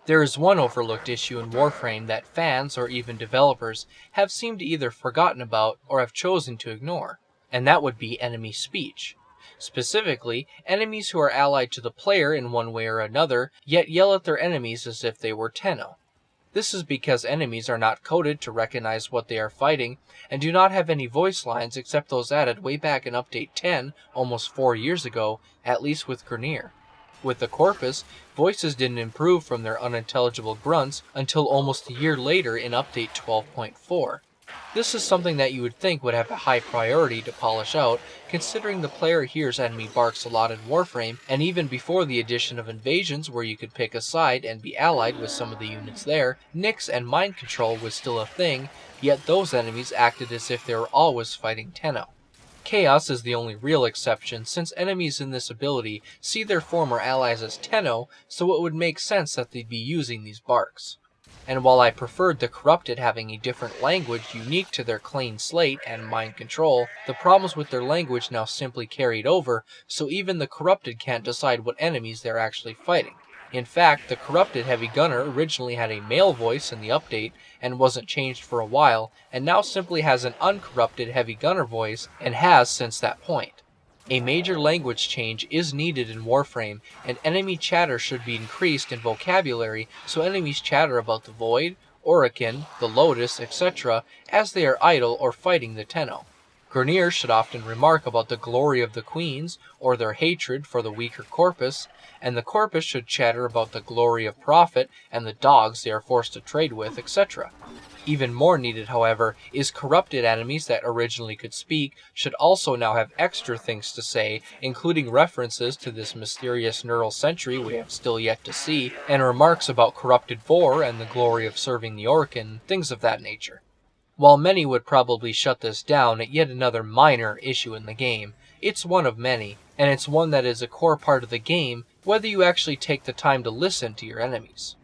There is one overlooked issue in Warframe that fans, or even developers, have seemed to either forgotten about or have chosen to ignore, and that would be enemy speech. Specifically, enemies who are allied to the player in one way or another, yet yell at their enemies as if they were Tenno. This is because enemies are not coded to recognize what they are fighting, and do not have any voice lines except those added way back in Update 10, almost 4 years ago, at least with Grineer. With the Corpus, voices didn't improve from their unintelligible grunts until almost a year later in Update 12.4. This is something that you would think would have a high priority to polish out, considering the player hears enemy barks a lot in Warframe, and even before the addition of invasions where you could pick a side and be allied with some of the units there, Nyx and mind control was still a thing, yet those enemies acted as if they were always fighting Tenno. Chaos is the only real exception, since enemies in this ability see their former allies as Tenno, so it would make sense that they'd be using these barks. And while I preferred the Corrupted having a different language unique to their clean slate and mind control, the problems with their language now simply carried over, so even the Corrupted can't decide what enemies they're actually fighting. In fact, the Corrupted Heavy Gunner originally had a male voice in the update and wasn't changed for a while, and now simply has an uncorrupted Heavy Gunner voice and has since that point. A major language change is needed in Warframe, and enemy chatter should be increased in vocabulary so enemies chatter about the Void, Orokin, the Lotus, etc. as they are idle or fighting the Tenno. Grineer should often remark about the glory of the Queens, or their hatred for the weaker Corpus, and the Corpus should chatter about the glory of Prophet and the dogs they are forced to trade with, etc. Even more needed, however, is corrupted enemies that originally could speak should also now have extra things to say, including references to this mysterious neural sentry we have still yet to see, and remarks about corrupted Vor and the glory of serving the Orokin, things of that nature. While many would probably shut this down at yet another minor issue in the game, it's one of many, and it's one that is a core part of the game, whether you actually take the time to listen to your enemies.